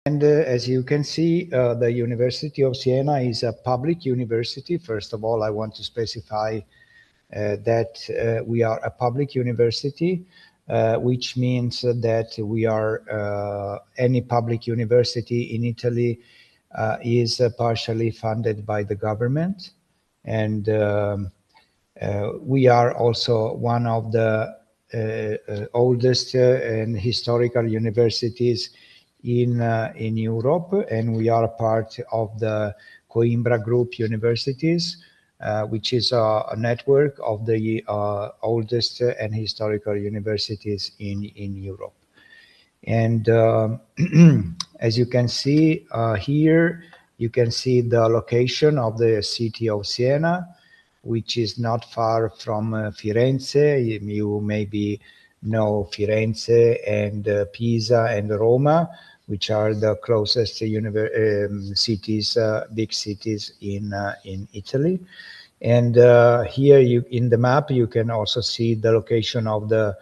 And as you can see, the University of Siena is a public university. First of all, I want to specify that we are a public university, which means that we are any public university in Italy is partially funded by the government. And we are also one of the oldest and historical universities in Europe, and we are part of the Coimbra Group universities, which is a network of the oldest and historical universities in Europe. And as you can see here, you can see the location of the city of Siena, which is not far from Firenze. You maybe know Firenze and Pisa and Roma, which are the closest cities, big cities in Italy. And here in the map, you can also see the location of the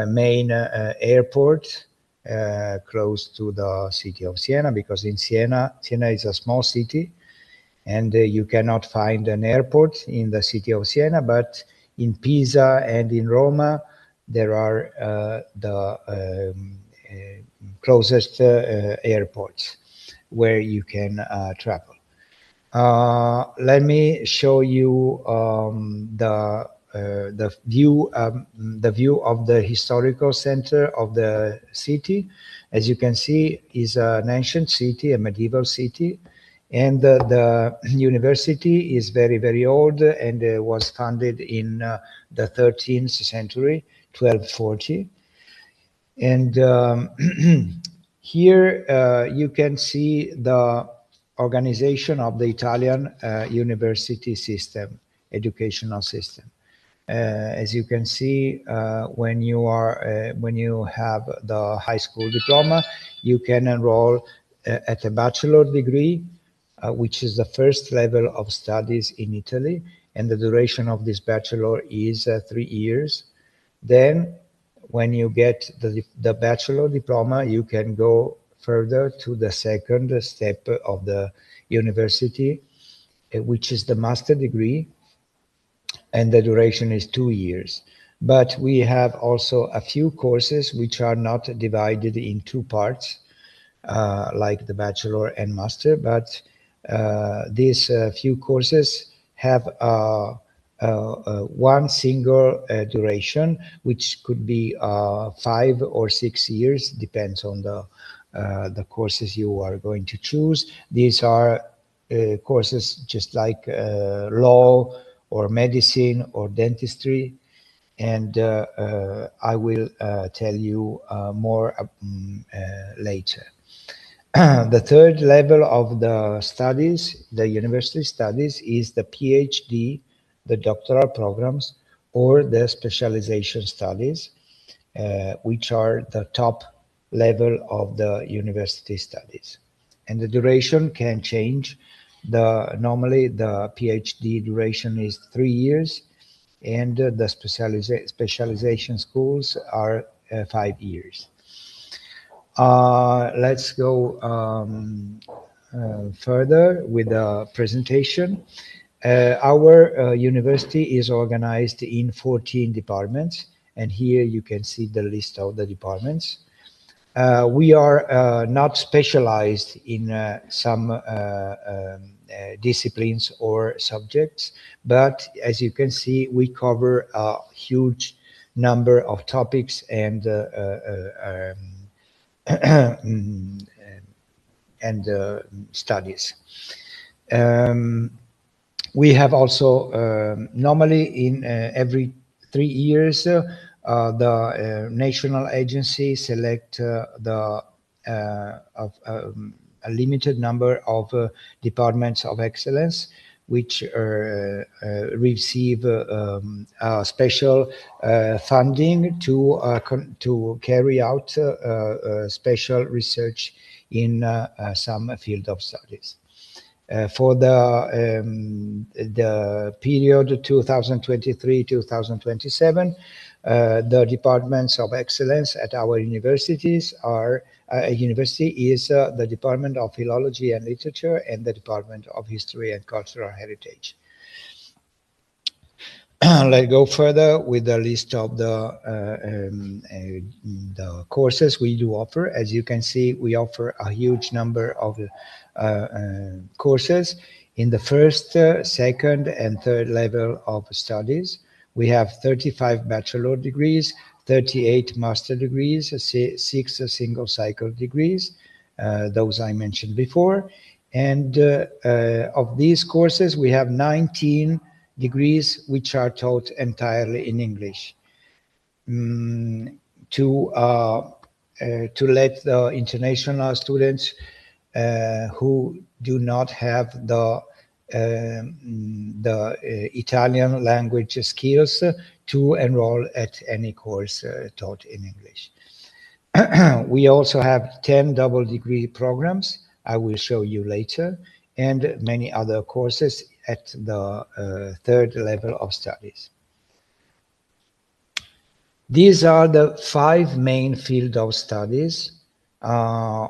main airport close to the city of Siena, because in Siena is a small city, and you cannot find an airport in the city of Siena, but in Pisa and in Roma, there are the closest airports where you can travel. Let me show you the view of the historical center of the city. As you can see, is an ancient city, a medieval city, and the university is very, very old, and was founded in the 13th century, 1240. And here you can see the organization of the Italian university system, educational system. As you can see, when you have the high school diploma, you can enroll at a bachelor degree, which is the first level of studies in Italy, and the duration of this bachelor is 3 years. Then, when you get the bachelor diploma, you can go further to the second step of the university, which is the master degree, and the duration is 2 years. But we have also a few courses which are not divided in two parts, like the bachelor and master, but these few courses have one single duration, which could be 5 or 6 years, depends on the courses you are going to choose. These are courses just like law or medicine or dentistry, and I will tell you more later. The third level of the studies, the university studies, is the PhD, the doctoral programs, or the specialization studies, which are the top level of the university studies. And the duration can change. Normally the PhD duration is 3 years, and the specialization schools are 5 years. Let's go further with the presentation. Our university is organized in 14 departments, and here you can see the list of the departments. We are not specialized in some disciplines or subjects, but as you can see, we cover a huge number of topics and studies. We have also normally in every 3 years the national agency select a limited number of departments of excellence, which receive special funding to carry out special research in some field of studies. For the period 2023-2027, The departments of excellence at our universities are university is the Department of Philology and Literature and the Department of History and Cultural Heritage. Let's go further with the list of the courses we do offer. As you can see, we offer a huge number of courses in the first, second, and third level of studies. We have 35 bachelor degrees, 38 master degrees, 6 single cycle degrees, those I mentioned before. And of these courses, we have 19 degrees which are taught entirely in English. To let the international students who do not have the Italian language skills to enroll at any course taught in English. We also have 10 double degree programs, I will show you later, and many other courses at the third level of studies. These are the 5 main fields of studies. As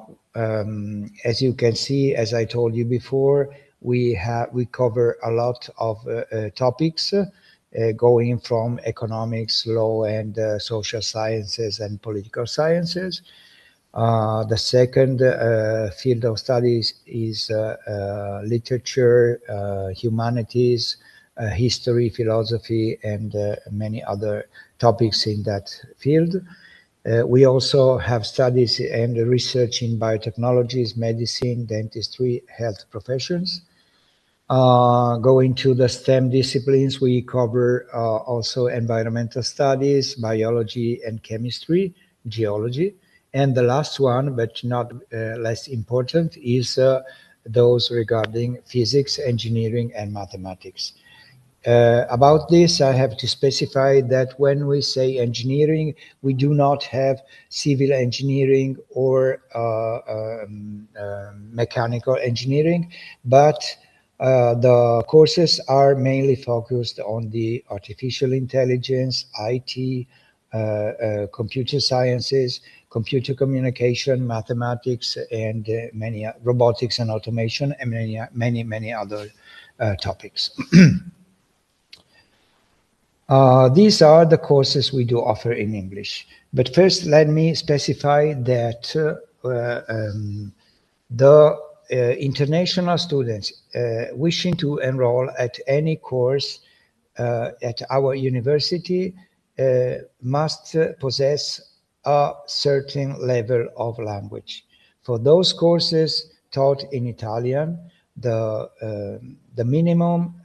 you can see, as I told you before, we cover a lot of topics going from economics, law, and social sciences and political sciences. The second field of studies is literature, humanities, history, philosophy, and many other topics in that field. We also have studies and research in biotechnologies, medicine, dentistry, health professions. Going to the STEM disciplines, we cover also environmental studies, biology and chemistry, geology. And the last one, but not less important, is those regarding physics, engineering, and mathematics. About this, I have to specify that when we say engineering, we do not have civil engineering or mechanical engineering, but the courses are mainly focused on the artificial intelligence, IT, computer sciences, computer communication, mathematics, and many robotics and automation, and many other topics. These are the courses we do offer in English. But first, let me specify that the international students wishing to enroll at any course at our university must possess a certain level of language. For those courses taught in Italian, the minimum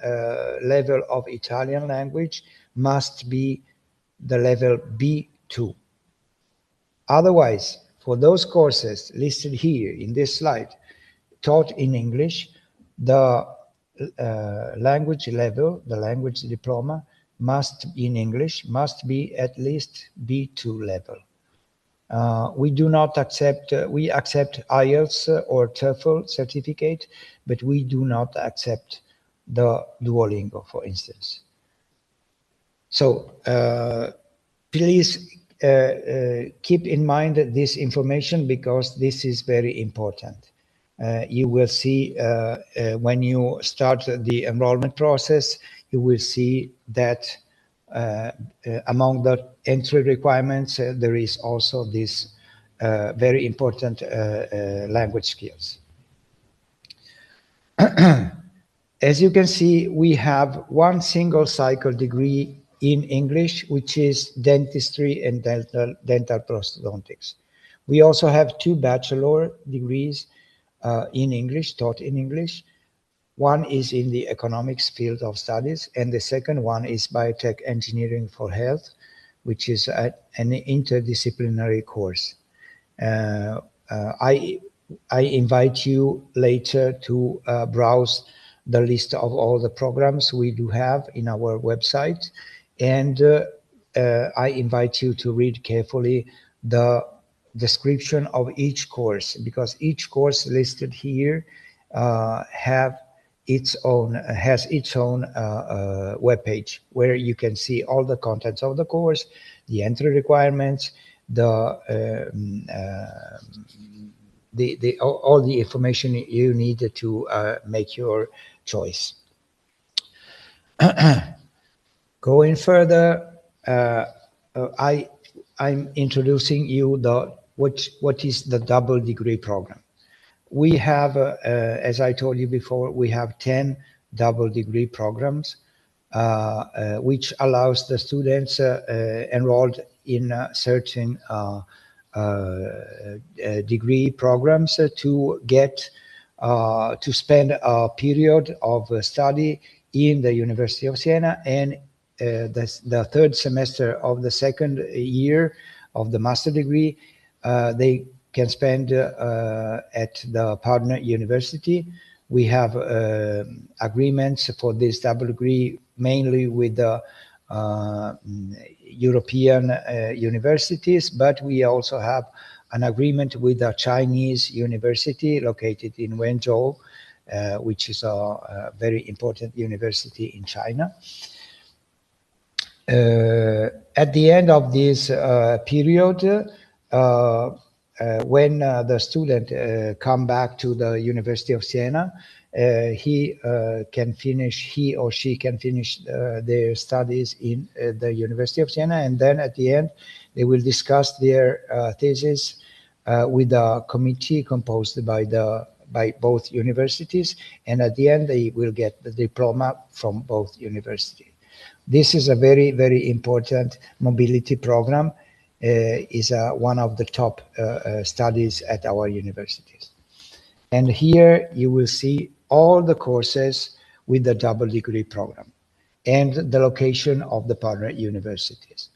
level of Italian language must be the level B2. Otherwise, for those courses listed here in this slide, taught in English, the language level, the language diploma must be in English, must be at least B2 level. We do not accept, we accept IELTS or TOEFL certificate, but we do not accept the Duolingo, for instance. So please keep in mind this information because this is very important. You will see when you start the enrollment process, you will see that among the entry requirements, there is also this very important language skills. As you can see, we have one single cycle degree in English, which is dentistry and dental prosthodontics. We also have 2 bachelor degrees in English, taught in English. One is in the economics field of studies, and the second one is biotech engineering for health, which is an interdisciplinary course. I invite you later to browse the list of all the programs we do have in our website, and I invite you to read carefully the description of each course, because each course listed here have has its own web page where you can see all the contents of the course, the entry requirements, all the information you need to make your choice. Going further, I'm introducing you what is the double degree program. We have, as I told you before, we have 10 double degree programs, which allows the students enrolled in certain degree programs to get to spend a period of study in the University of Siena, and the third semester of the second year of the master degree, they can spend at the partner university. We have agreements for this double degree mainly with the European universities, but we also have an agreement with a Chinese university located in Wenzhou, which is a very important university in China. At the end of this period, when the student come back to the University of Siena, he or she can finish their studies in the University of Siena, and then at the end they will discuss their thesis with a committee composed by both universities, and at the end they will get the diploma from both universities. This is a very, very important mobility program. Is one of the top studies at our universities. And here you will see all the courses with the double degree program and the location of the partner universities.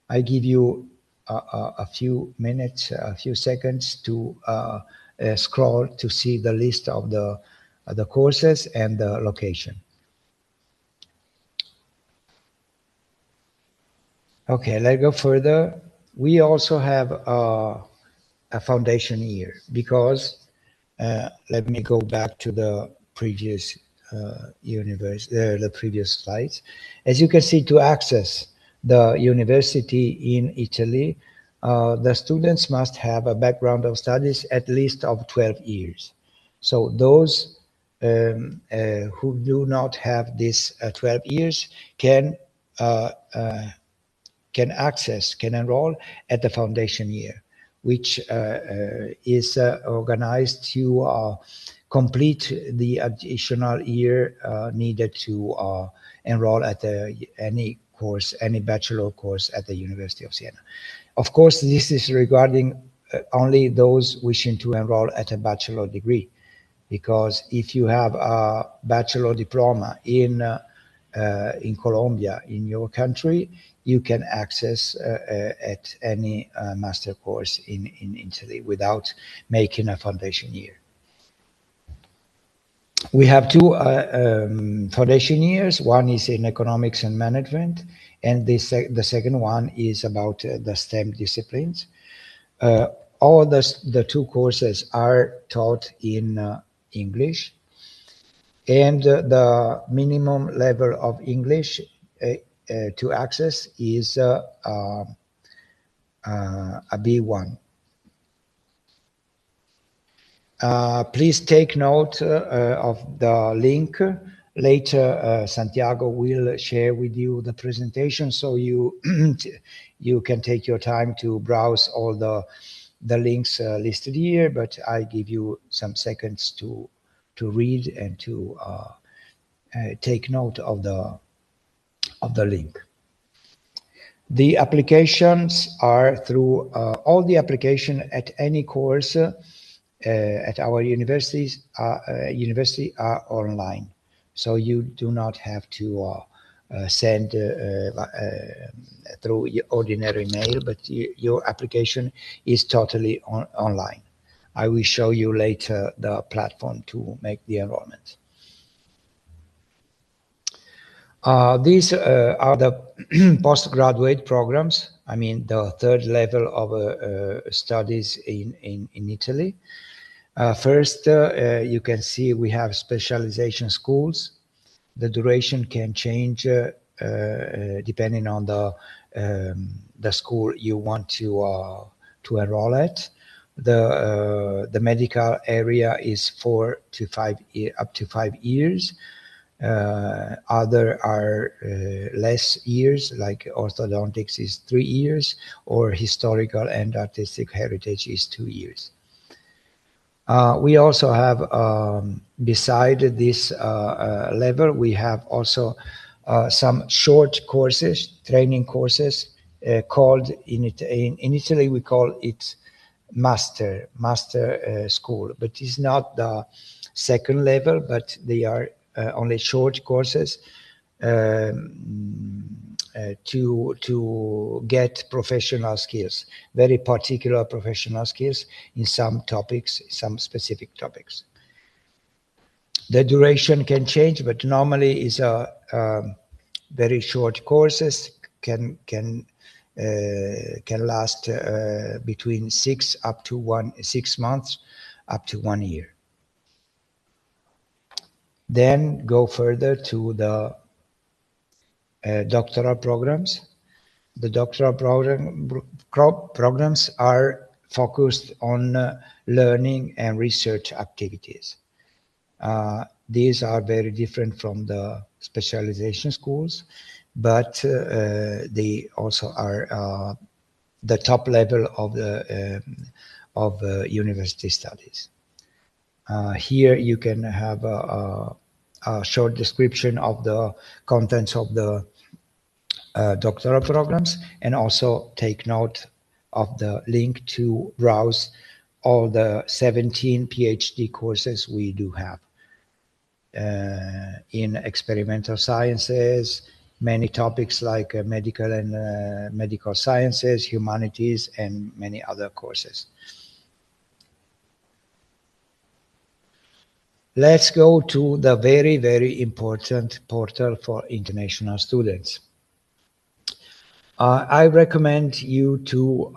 I give you a few minutes, a few seconds to scroll to see the list of the courses and the location. Okay, let's go further. We also have a foundation year because let me go back to the previous the previous slides. As you can see, to access the university in Italy, the students must have a background of studies at least of 12 years. So those who do not have this 12 years can enroll at the foundation year, which is organized to complete the additional year needed to enroll at any course, any bachelor course at the University of Siena. Of course, this is regarding only those wishing to enroll at a bachelor degree, because if you have a bachelor diploma in Colombia, in your country, you can access at any master course in Italy without making a foundation year. We have two foundation years. One is in economics and management, and the second one is about the STEM disciplines. All the two courses are taught in English, and the minimum level of English to access is a B1. Please take note of the link. Later, Santiago will share with you the presentation, so you you can take your time to browse all the links listed here. But I give you some seconds to read and to take note of the link. The applications are through all the application at any course at our university are online, so you do not have to send through ordinary mail, but your application is totally online. I will show you later the platform to make the enrollment. These are the postgraduate programs. I mean, the third level of studies in Italy. First, you can see we have specialization schools. The duration can change depending on the school you want to enroll at. The medical area is 4 to 5 up to 5 years. Other are less years, like orthodontics is 3 years, or historical and artistic heritage is 2 years. We also have, beside this level, we have also some short courses, training courses, called in Italy we call it master school, but it's not the second level, but they are only short courses to get professional skills, very particular professional skills in some topics, some specific topics. The duration can change, but normally is a very short courses, can last between 6 months up to 1 year. Then go further to the doctoral programs. The doctoral programs are focused on learning and research activities. These are very different from the specialization schools, but they also are the top level of university studies. Here you can have a short description of the contents of the doctoral programs, and also take note of the link to browse all the 17 PhD courses we do have in experimental sciences, many topics like medical and medical sciences, humanities, and many other courses. Let's go to the very, very important portal for international students. I recommend you to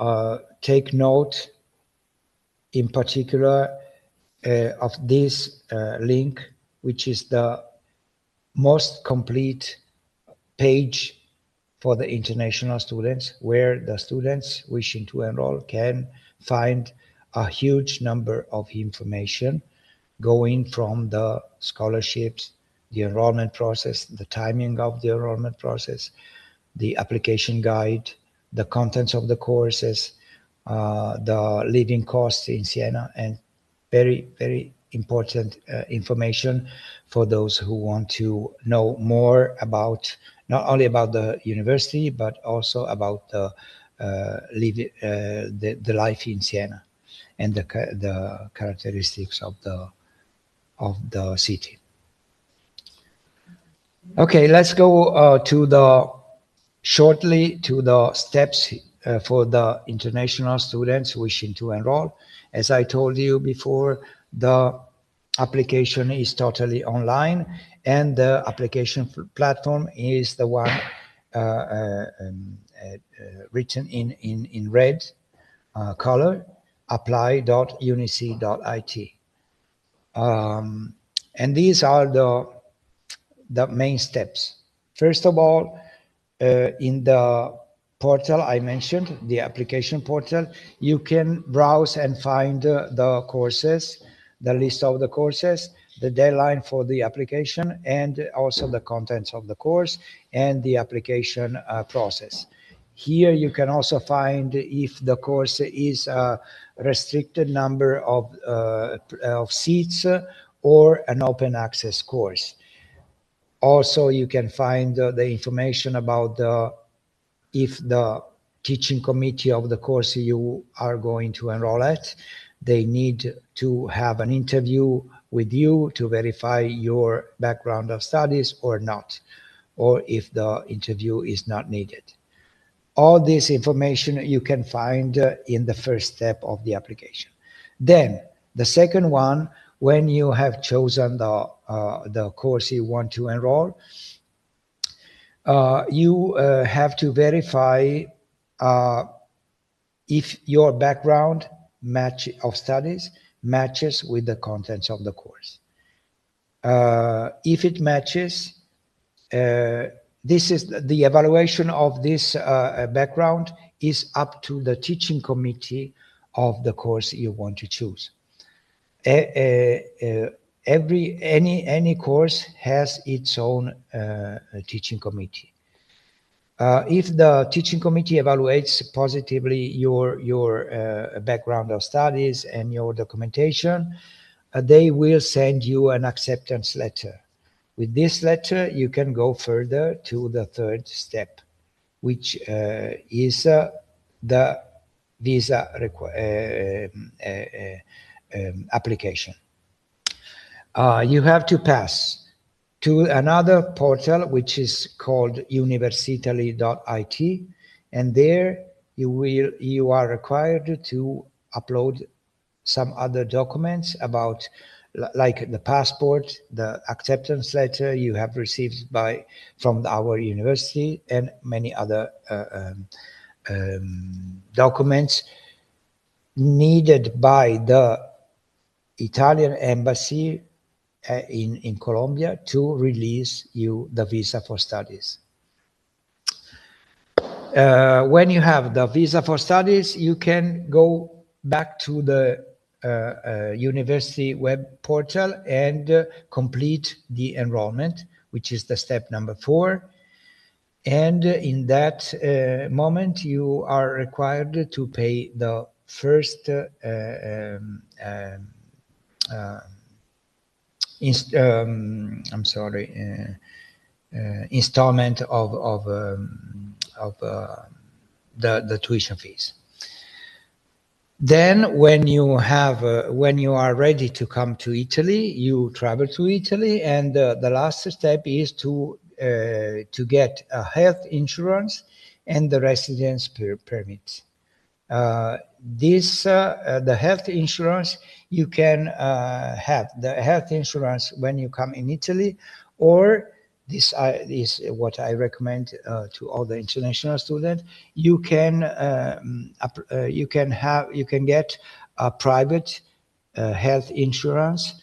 take note in particular of this link, which is the most complete page for the international students, where the students wishing to enroll can find a huge number of information going from the scholarships, the enrollment process, the timing of the enrollment process, the application guide, the contents of the courses, the living costs in Siena, and very, very important information for those who want to know more about, not only about the university, but also about the life in Siena and the characteristics of the city. Okay, let's go shortly to the steps for the international students wishing to enroll. As I told you before, the application is totally online, and the application platform is the one written in red color, apply.unic.it. And these are the main steps. First of all, in the portal I mentioned, the application portal, you can browse and find the courses, the list of the courses, the deadline for the application, and also the contents of the course and the application process. Here you can also find if the course is a restricted number of seats or an open access course. Also, you can find the information about if the teaching committee of the course you are going to enroll at, they need to have an interview with you to verify your background of studies or not, or if the interview is not needed. All this information you can find in the first step of the application. Then the second one, when you have chosen the course you want to enroll, you have to verify if your background of studies matches with the contents of the course. If it matches, this is the evaluation of this background is up to the teaching committee of the course you want to choose. Any course has its own teaching committee. If the teaching committee evaluates positively your background of studies and your documentation, they will send you an acceptance letter. With this letter, you can go further to the third step, which is the visa application. You have to pass to another portal, which is called universitali.it, and there you are required to upload some other documents about, like the passport, the acceptance letter you have received from our university, and many other documents needed by the Italian embassy in Colombia to release you the visa for studies. When you have the visa for studies, you can go back to the university web portal and complete the enrollment, which is the step number 4. And in that moment, you are required to pay the first installment of the tuition fees. Then, when you are ready to come to Italy, you travel to Italy, and the last step is to get a health insurance and the residence permit. The health insurance, you can have the health insurance when you come in Italy, or this is what I recommend to all the international students. You can get a private health insurance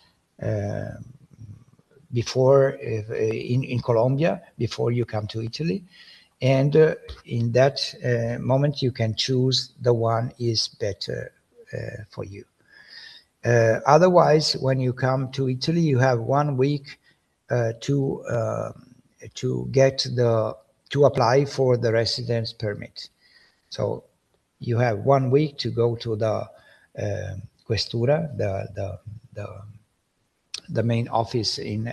before in Colombia before you come to Italy, and in that moment you can choose the one is better for you. Otherwise, when you come to Italy, you have 1 week to apply for the residence permit. So you have 1 week to go to the Questura, the main office in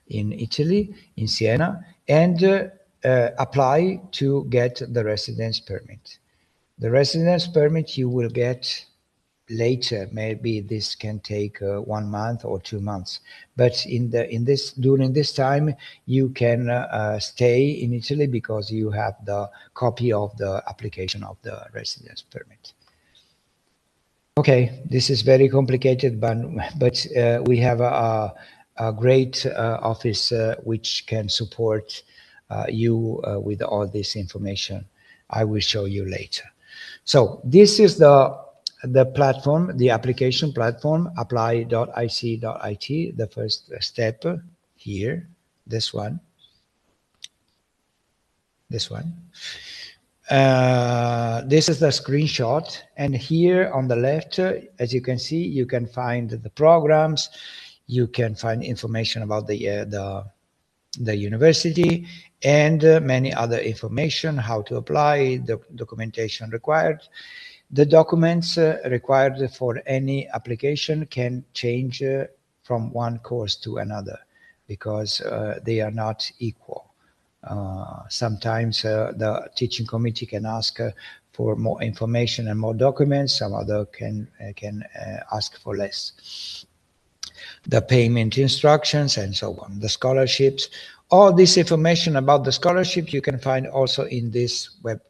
Italy, in Siena, and apply to get the residence permit. The residence permit you will get later. Maybe this can take 1 month or 2 months, but during this time you can stay in Italy because you have the copy of the application of the residence permit. Okay, this is very complicated, but we have a great office which can support you with all this information. I will show you later. So this is the platform, the application platform, apply.ic.it, the first step here, this one. This is the screenshot, and here on the left, as you can see, you can find the programs, you can find information about the university, and many other information, how to apply, the documentation required. The documents required for any application can change from one course to another because they are not equal. Sometimes the teaching committee can ask for more information and more documents. Some other can ask for less. The payment instructions and so on. The scholarships. All this information about the scholarship you can find also in this web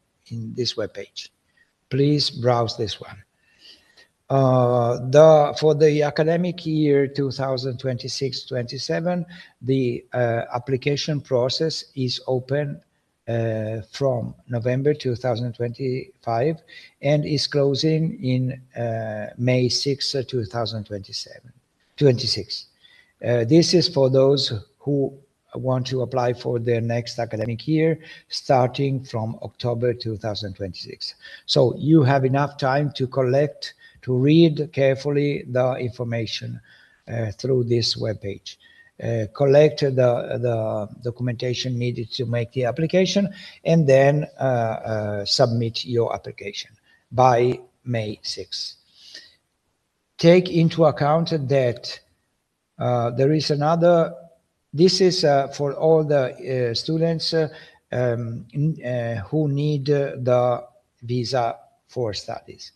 page. Please browse this one. For the academic year 2026-27, the application process is open from November 2025 and is closing in May 6, 2026. This is for those who want to apply for their next academic year, starting from October 2026. So you have enough time to collect, to read carefully the information through this webpage. Collect the documentation needed to make the application, and then submit your application by May 6th. Take into account that there is another, this is for all the students who need the visa for studies.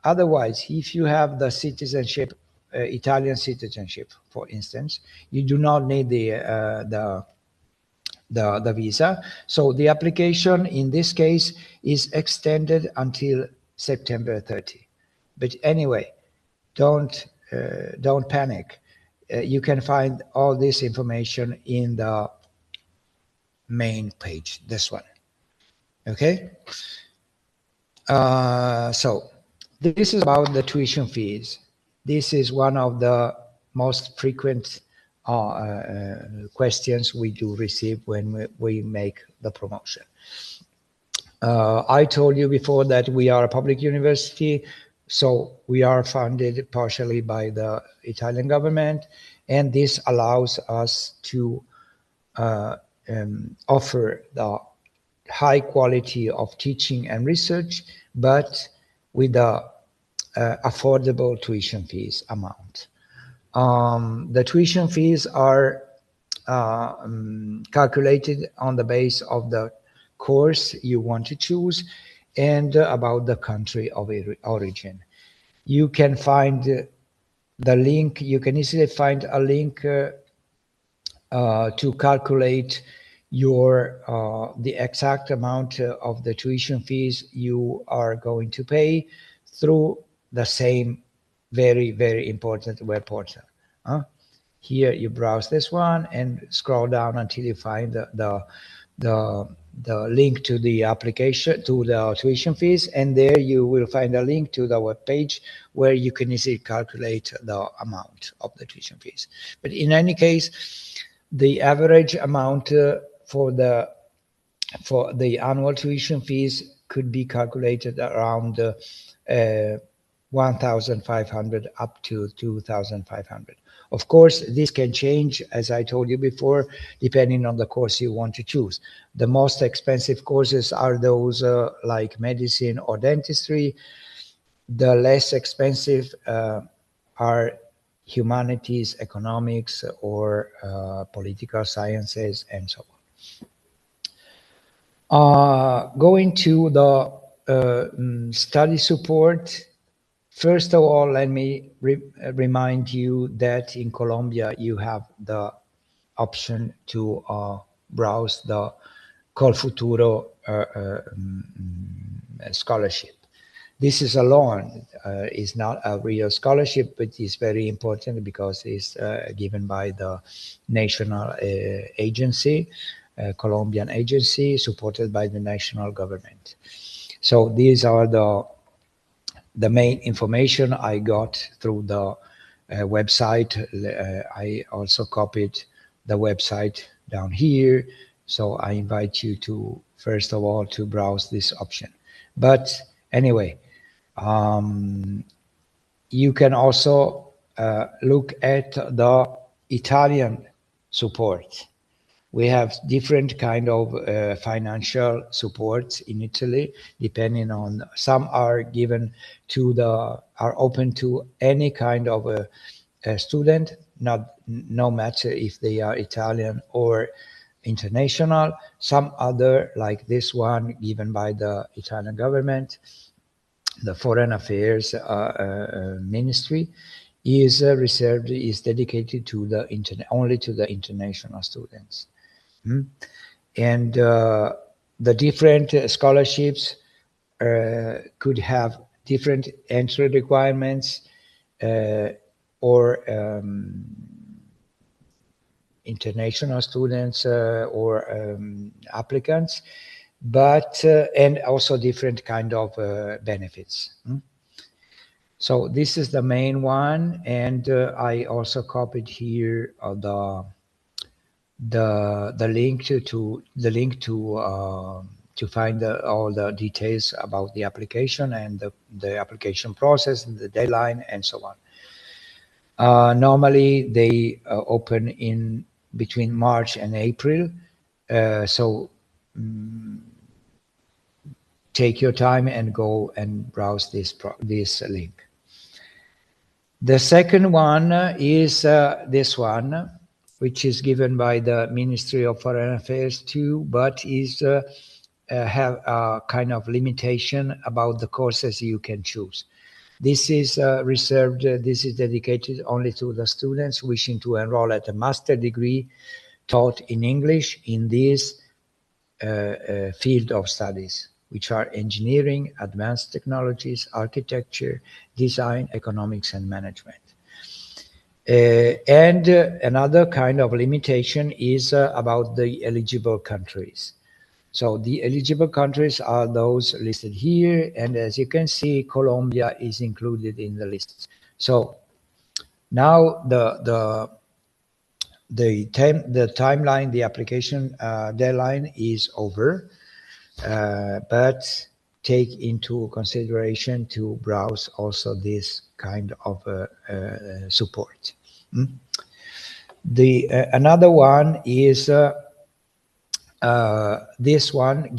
Otherwise, if you have the citizenship, Italian citizenship, for instance, you do not need the visa. So the application in this case is extended until September 30. But anyway, don't panic. You can find all this information in the main page, this one. Okay. So this is about the tuition fees. This is one of the most frequent questions we do receive when we make the promotion. I told you before that we are a public university, so we are funded partially by the Italian government, and this allows us to offer the high quality of teaching and research, but with the affordable tuition fees amount. The tuition fees are calculated on the base of the course you want to choose and about the country of origin. You can find the link, you can easily find a link to calculate your the exact amount of the tuition fees you are going to pay through the same very, very important web portal. Here you browse this one and scroll down until you find the link to the application, to the tuition fees, and there you will find a link to the web page where you can easily calculate the amount of the tuition fees. But in any case, the average amount for the annual tuition fees could be calculated around 1,500 up to 2,500. Of course, this can change, as I told you before, depending on the course you want to choose. The most expensive courses are those like medicine or dentistry. The less expensive are humanities, economics, or political sciences, and so on. Going to the study support. First of all, let me remind you that in Colombia, you have the option to browse the futuro scholarship. This is a loan, it's not a real scholarship, but it's very important because it's given by the national agency, Colombian agency, supported by the national government. So these are the main information I got through the website. I also copied the website down here. So I invite you to, first of all, to browse this option. But anyway, you can also look at the Italian support. We have different kind of financial supports in Italy, depending on, some are given to are open to any kind of a student, no matter if they are Italian or international. Some other, like this one, given by the Italian government, the Foreign Affairs Ministry, is reserved, is dedicated to the only to the international students. And the different scholarships could have different entry requirements or international students or applicants, but and also different kind of benefits. So this is the main one, and I also copied here the link to find all the details about the application and the application process, the deadline, and so on. Normally they open in between March and April, so take your time and go and browse this link. The second one is this one, which is given by the Ministry of Foreign Affairs too, but is have a kind of limitation about the courses you can choose. This is reserved, this is dedicated only to the students wishing to enroll at a master degree taught in English in this field of studies, which are engineering, advanced technologies, architecture, design, economics, and management. And another kind of limitation is about the eligible countries. So the eligible countries are those listed here, and as you can see, Colombia is included in the list. So now the timeline, the application deadline is over, but take into consideration to browse also this kind of support. Another one is this one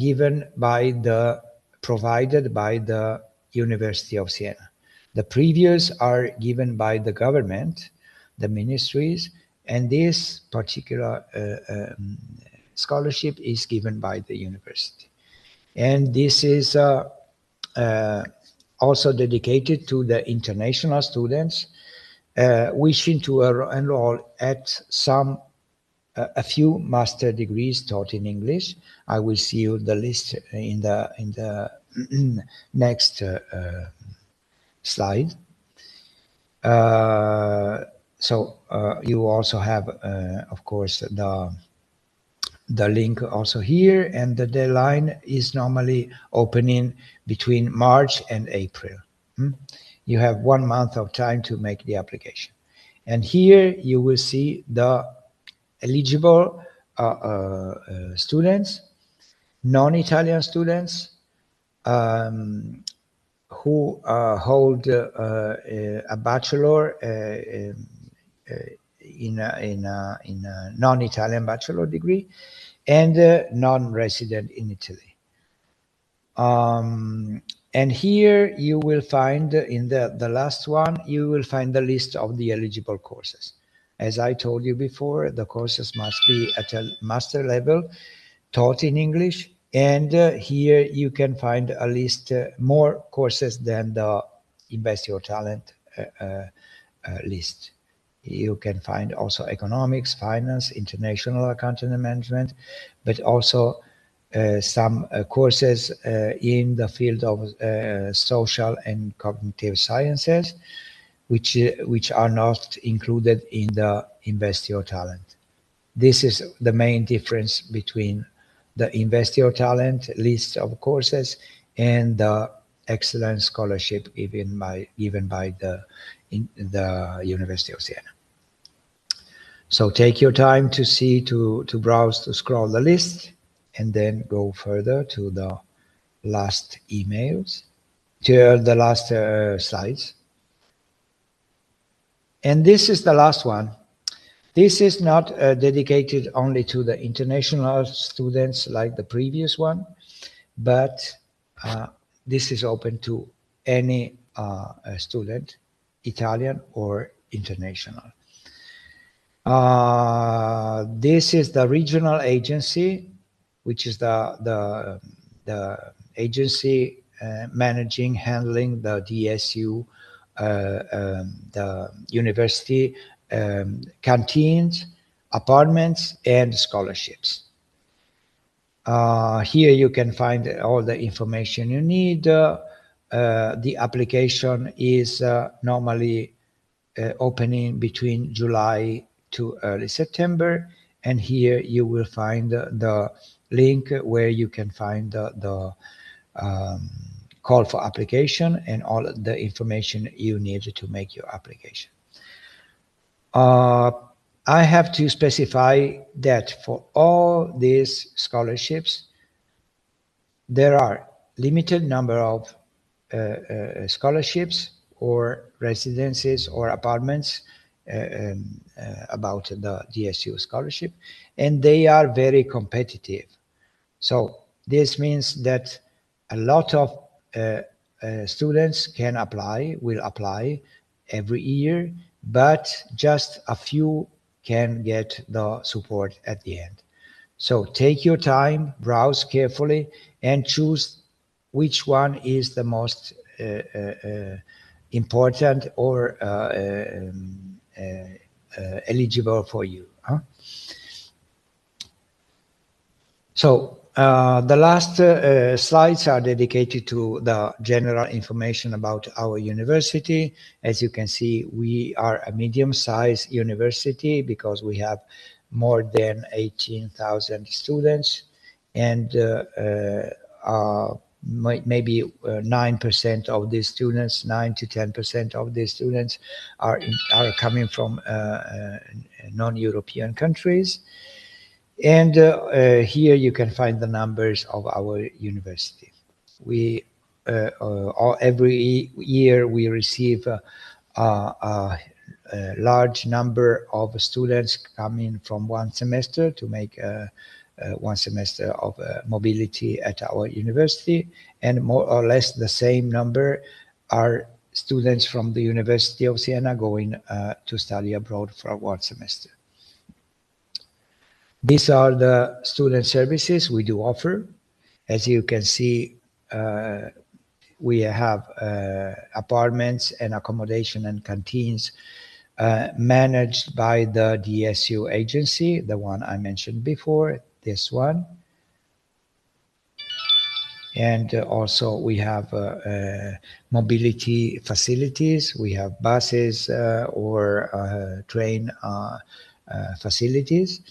provided by the University of Siena. The previous are given by the government, the ministries, and this particular scholarship is given by the university. And this is also dedicated to the international students wishing to enroll at a few master degrees taught in English. I will see you the list in the next slide. So you also have, of course, the link also here, and the deadline is normally opening between March and April. You have 1 month of time to make the application. And here you will see the eligible students, non-Italian students who hold a bachelor in a non-Italian bachelor degree, and non-resident in Italy. And here you will find in the last one, you will find the list of the eligible courses. As I told you before, the courses must be at a master level, taught in English, and here you can find a list, more courses than the Invest Your Talent list. You can find also economics, finance, international accounting and management, but also some courses in the field of social and cognitive sciences, which are not included in the Invest Your Talent. This is the main difference between the Invest Your Talent list of courses and the excellence scholarship given by the University of Siena. So take your time to see, to browse, to scroll the list, and then go further to the last emails, to the last slides. And this is the last one. This is not dedicated only to the international students like the previous one, but this is open to any student, Italian or international. This is the regional agency, which is the agency handling the DSU, the university canteens, apartments, and scholarships. Here you can find all the information you need. The application is normally opening between July to early September. And here you will find the link where you can find the call for application and all the information you need to make your application. I have to specify that for all these scholarships, there are limited number of scholarships or residences or apartments about the DSU scholarship, and they are very competitive. So this means that a lot of students will apply every year, but just a few can get the support at the end. So take your time, browse carefully, and choose which one is the most important or eligible for you. Huh? So the last slides are dedicated to the general information about our university. As you can see, we are a medium-sized university because we have more than 18,000 students, and maybe 9% of these students, 9 to 10% of these students are coming from non-European countries. And here you can find the numbers of our university. We every year we receive a large number of students coming from one semester to make one semester of mobility at our university, and more or less the same number are students from the University of Siena going to study abroad for one semester. These are the student services we do offer. As you can see, we have apartments and accommodation and canteens managed by the DSU agency, the one I mentioned before, this one. And also we have mobility facilities. We have buses or train facilities.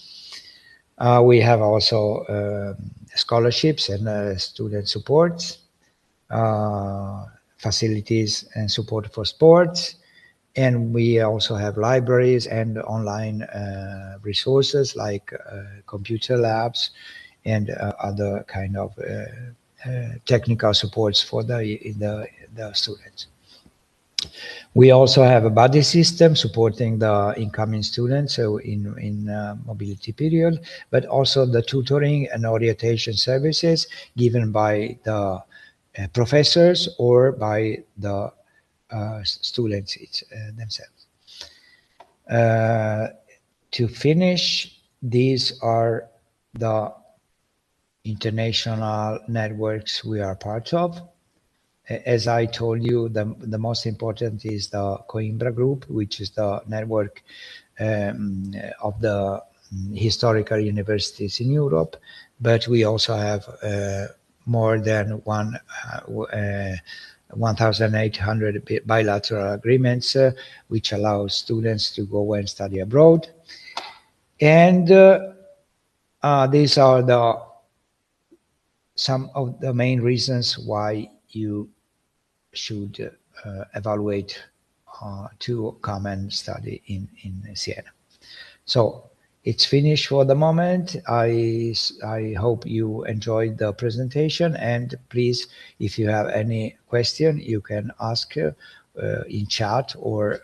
We have also scholarships and student supports, facilities and support for sports. And we also have libraries and online resources like computer labs and other kind of technical supports for the students. We also have a buddy system supporting the incoming students, so in mobility period, but also the tutoring and orientation services given by the professors or by the students themselves. To finish, these are the international networks we are part of. As I told you, the most important is the Coimbra group, which is the network of the historical universities in Europe. But we also have more than 1,800 bilateral agreements, which allow students to go and study abroad. And these are some of the main reasons why you should evaluate to come and study in Siena. So it's finished for the moment. I hope you enjoyed the presentation, and please, if you have any question, you can ask in chat or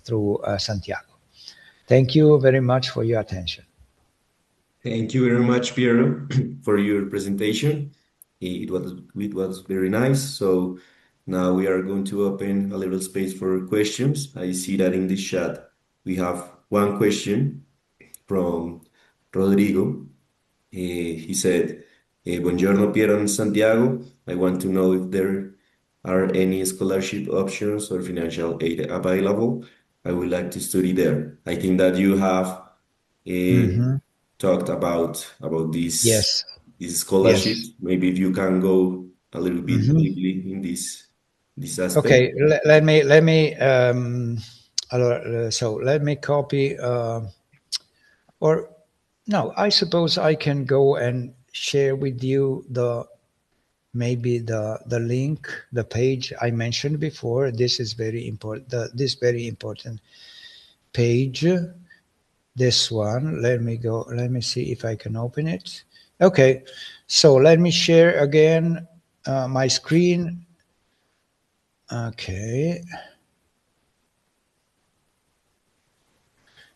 through Santiago. Thank you very much for your attention. Thank you very much, Piero, for your presentation. It was very nice. So now we are going to open a little space for questions. I see that in the chat we have one question from Rodrigo. He said, Buongiorno, Piero and Santiago. I want to know if there are any scholarship options or financial aid available. I would like to study there. I think that you have talked about these scholarships. Yes. Maybe if you can go a little bit deeply in this aspect. Okay, let me so let me copy Or no, I suppose I can go and share with you maybe the link, the page I mentioned before. This is very important. This very important page. This one. Let me go. Let me see if I can open it. Okay. So let me share again my screen. Okay.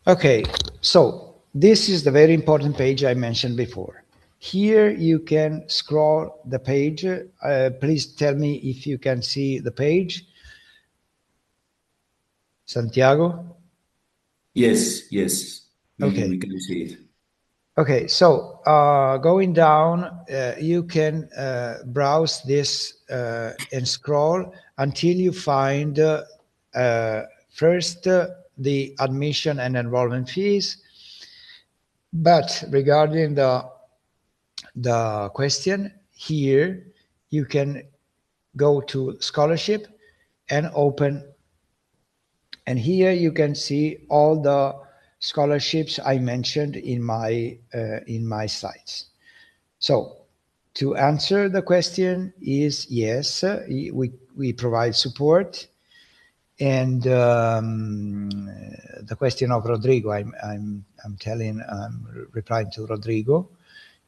Okay. So this is the very important page I mentioned before. Here you can scroll the page. Please tell me if you can see the page. Santiago? Yes, yes, Okay. we can see it. Okay, so going down, you can browse this and scroll until you find first the admission and enrollment fees. But regarding the question here, you can go to scholarship and open, and here you can see all the scholarships I mentioned in my slides. So to answer the question is yes, we provide support. And the question of Rodrigo, I'm replying to Rodrigo,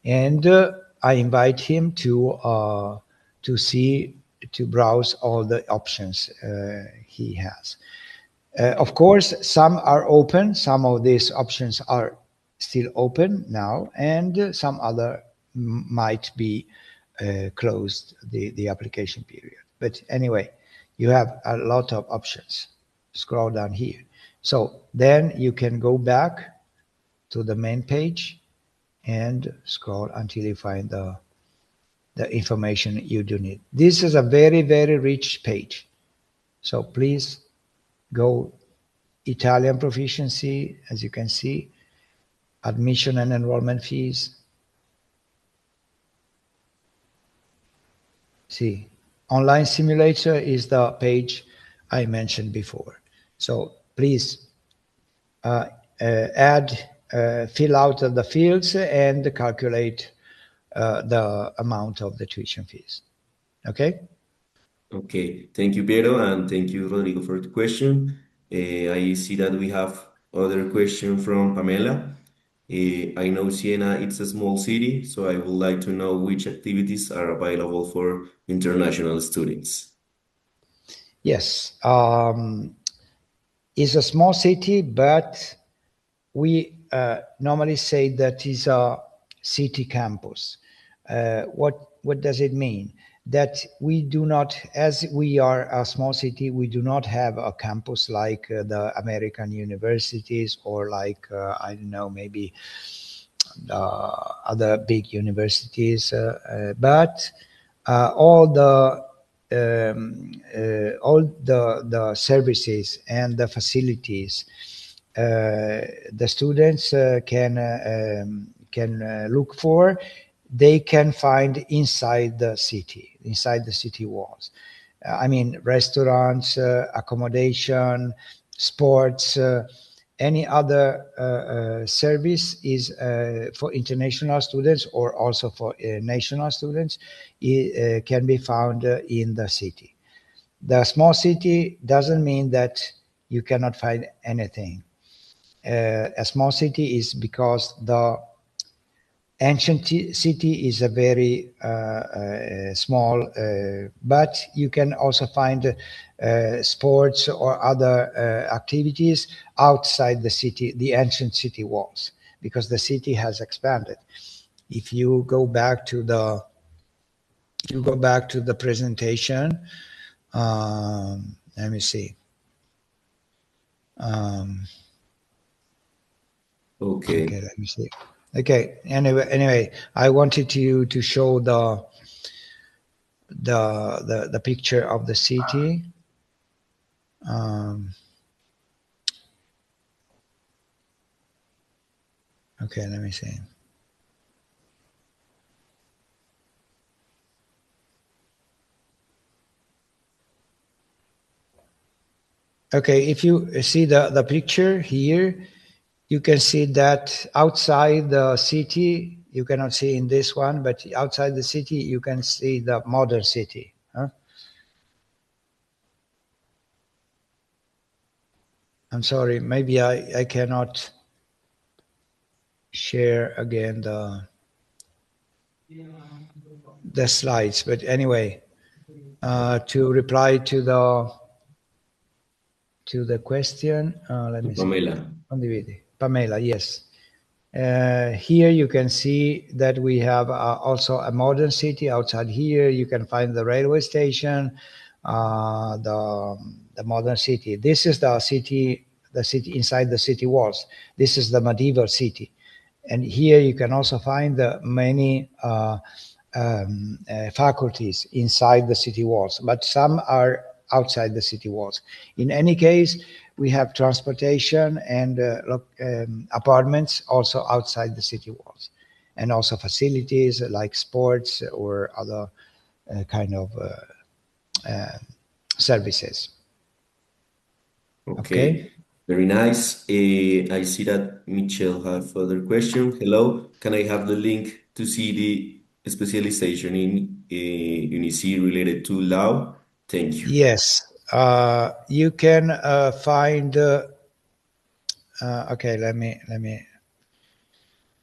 and I invite him to browse all the options he has. Of course, some are open. Some of these options are still open now, and some other might be closed the application period. But anyway, you have a lot of options. Scroll down here. So then you can go back to the main page and scroll until you find the information you do need. This is a very, very rich page. So please go Italian proficiency, as you can see, admission and enrollment fees. See, online simulator is the page I mentioned before. So please fill out the fields and calculate the amount of the tuition fees. Okay? Okay, thank you, Piero, and thank you, Rodrigo, for the question. I see that we have other question from Pamela. I know Siena, it's a small city, so I would like to know which activities are available for international students. Yes. It's a small city, but we normally say that is a city campus. What does it mean? That we do not, as we are a small city, we do not have a campus like the American universities or like, I don't know, maybe other big universities, but all the services and the facilities the students can look for, they can find inside the city walls. I mean, restaurants, accommodation, sports, any other service is for international students or also for national students can be found in the city. The small city doesn't mean that you cannot find anything. A small city is because the ancient city is a very small, but you can also find sports or other activities outside the city, the ancient city walls, because the city has expanded. If you go back to the presentation, let me see. Okay, let me see. Okay. Anyway, I wanted to show the picture of the city. Okay, let me see. Okay, if you see the picture here, You can see that outside the city, you cannot see in this one, but outside the city, you can see the modern city. Huh? I'm sorry, maybe I cannot share again the slides, but anyway, to reply to the question, let me see. Pamela. Condividi. Pamela, yes. Here you can see that we have also a modern city. Outside here, you can find the railway station, the modern city. This is the city inside the city walls. This is the medieval city. And here you can also find the many faculties inside the city walls, but some are outside the city walls. In any case, we have transportation and apartments also outside the city walls, and also facilities like sports or other kind of services. Okay, very nice. I see that Michelle have further question. Hello, can I have the link to see the specialization in UNIC related to law? Thank you. Yes, you can find. Okay, let me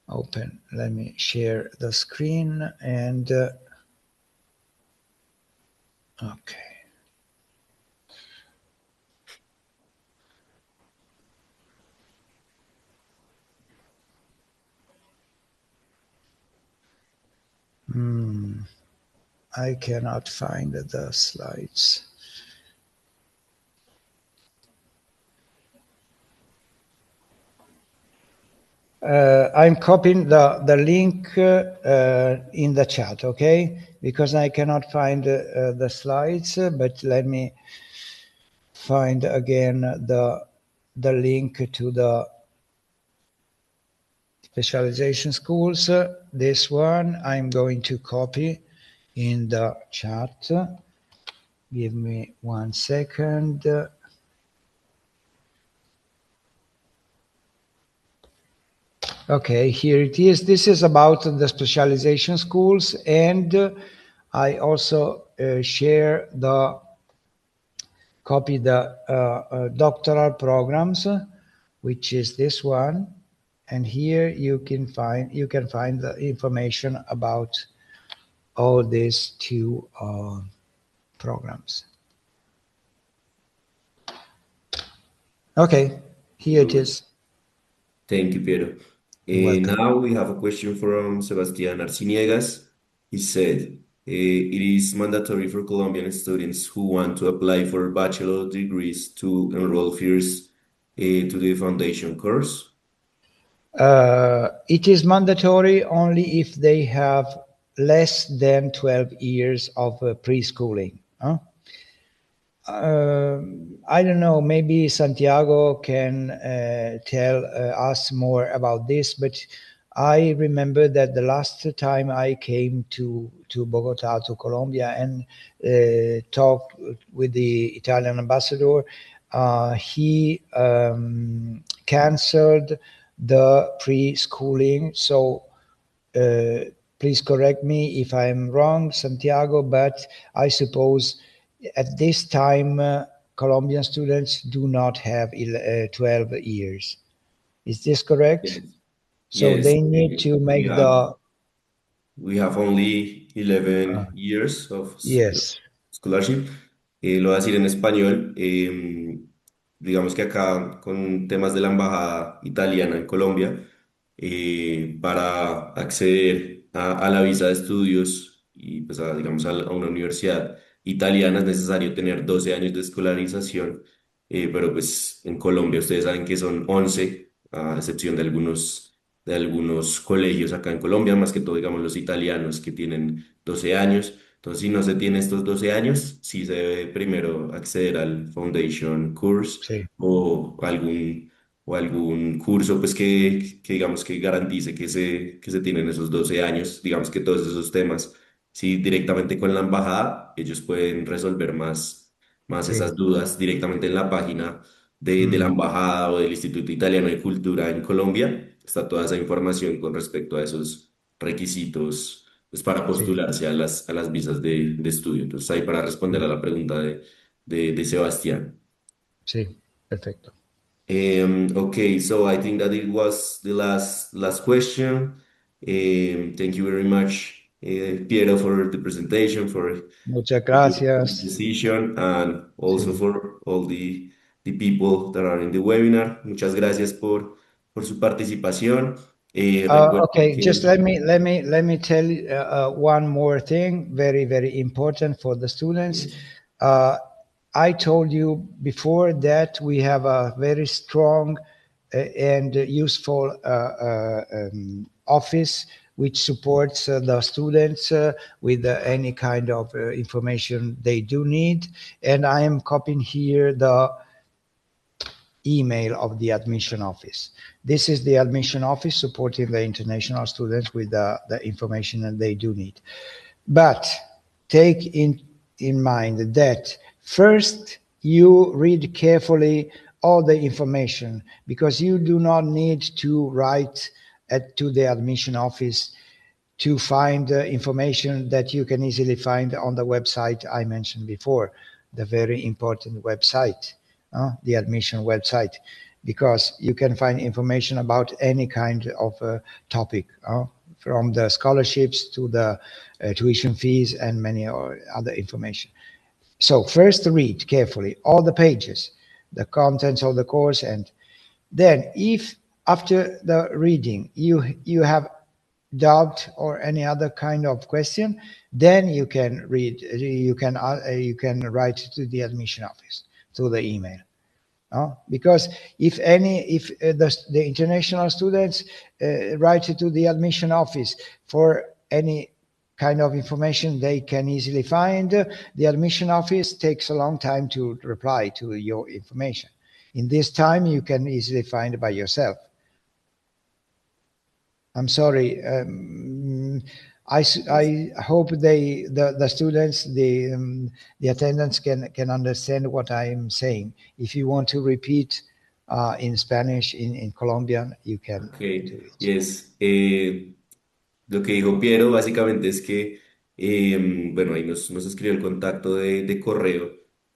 open. Let me share the screen and. Okay. I cannot find the slides. I'm copying the link in the chat, okay? Because I cannot find the slides, but let me find again the link to the specialization schools. This one I'm going to copy in the chat. Give me 1 second. Okay, here it is. This is about the specialization schools, and I also share the copy the doctoral programs, which is this one, and here you can find the information about all these two programs. Okay, here it is. Thank you, Piero. You're welcome. Now we have a question from Sebastián Arciniegas. He said, it is mandatory for Colombian students who want to apply for bachelor degrees to enroll first to the foundation course. It is mandatory only if they have less than 12 years of preschooling. Huh? I don't know, maybe Santiago can tell us more about this, but I remember that the last time I came to Bogota, to Colombia, and talked with the Italian ambassador, he canceled the preschooling. So please correct me if I'm wrong, Santiago, but I suppose at this time, Colombian students do not have 12 years. Is this correct? Yes. So Yes, they need to we make have the... we have only 11 years of Yes. scholarship. Lo voy a decir en español. Digamos que acá con temas de la embajada italiana en Colombia, para acceder a la visa de estudios y pues digamos a una universidad italiana es necesario tener 12 años de escolarización, pero pues en Colombia ustedes saben que son 11 a excepción de algunos colegios acá en Colombia, más que todo digamos los italianos que tienen 12 años. Entonces, si no se tiene estos 12 años, sí se debe primero acceder al Foundation Course Sí, o algún curso pues que digamos que garantice que se tienen esos 12 años, digamos que todos esos temas, si directamente con la embajada, ellos pueden resolver más sí. esas dudas directamente en la página. de la embajada o del Instituto Italiano de Cultura en Colombia. Está toda esa información con respecto a esos requisitos pues, para Sí, postularse a las visas de estudio. Entonces, ahí para responder a la pregunta de Sebastián. sí, perfecto. Okay, so I think that it was the last question. Thank you very much, Piero, for the presentation, for Muchas the gracias. decision, and also Sí. for all the people that are in the webinar. Muchas gracias por su participación. Recuerden Okay, just que let me tell you one more thing, very, very important for the students. yes, Uh, I told you before that we have a very strong and useful office which supports the students with any kind of information they do need. And I am copying here the email of the admission office. This is the admission office supporting the international students with the information that they do need. But take in mind that first you read carefully all the information because you do not need to write to the admission office to find information that you can easily find on the website I mentioned before, the very important website, the admission website, because you can find information about any kind of topic, from the scholarships to the tuition fees and many other information. So first read carefully all the pages, the contents of the course, and then if after the reading you have doubt or any other kind of question, then you can write to the admission office through the email. Because if the international students write to the admission office for any kind of information they can easily find, the admission office takes a long time to reply to your information. In this time, you can easily find by yourself. I'm sorry. I hope the students, the attendants can understand what I'm saying. If you want to repeat in Spanish, in Colombian, you can do okay, it. yes. Lo que dijo Piero básicamente es que, bueno, ahí nos escribió el contacto de correo.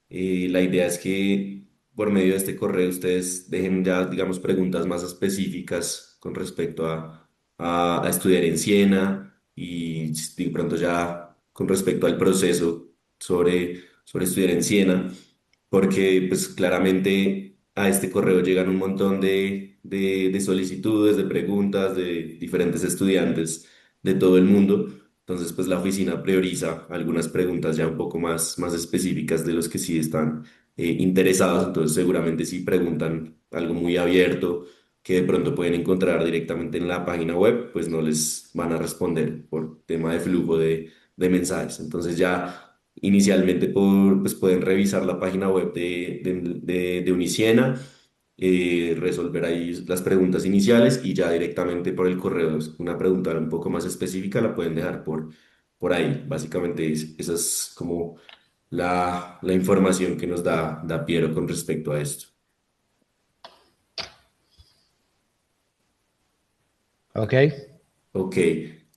La idea es que por medio de este correo ustedes dejen ya, digamos, preguntas más específicas con respecto a estudiar en Siena y de pronto ya con respecto al proceso sobre estudiar en Siena, porque pues claramente a este correo llegan un montón de solicitudes, de preguntas de diferentes estudiantes de todo el mundo. Entonces, pues la oficina prioriza algunas preguntas ya un poco más específicas de los que sí están interesados. Entonces, seguramente si preguntan algo muy abierto que de pronto pueden encontrar directamente en la página web, pues no les van a responder por tema de flujo de mensajes. Entonces, ya inicialmente pues pueden revisar la página web de Unisiena, resolver ahí las preguntas iniciales y ya directamente por el correo una pregunta un poco más específica la pueden dejar por ahí. Básicamente esa es como la información que nos da Piero con respecto a esto. Okay. Ok,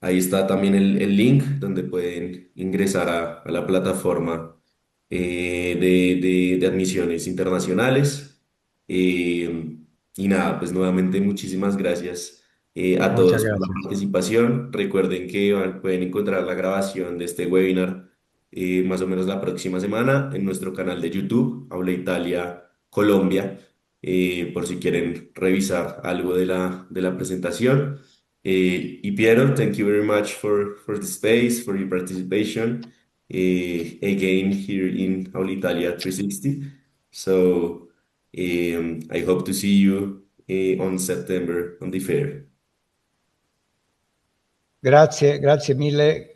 ahí está también el link donde pueden ingresar a la plataforma de admisiones internacionales. Y nada, pues nuevamente muchísimas gracias a Muchas todos por la gracias. participación. Recuerden que pueden encontrar la grabación de este webinar más o menos la próxima semana en nuestro canal de YouTube, Aula Italia Colombia, por si quieren revisar algo de la presentación. Y Piero, thank you very much for the space, for your participation again here in Aula Italia 360. So I hope to see you on September on the fair. Grazie, grazie mille.